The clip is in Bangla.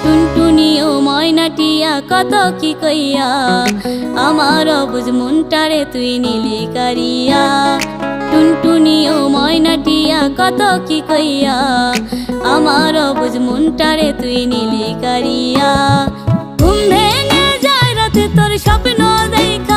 টুনটুনি ও ময়নাটিয়া কত কি কইয়া আমার অবুঝ মনটারে তুই নিলি কারিয়া। টুনটুনি ও ময়নাটিয়া কত কি কইয়া আমার অবুঝ মনটারে তুই নিলি কারিয়া। ঘুম ভেঙে যায় রাতে তোর স্বপ্ন দেখা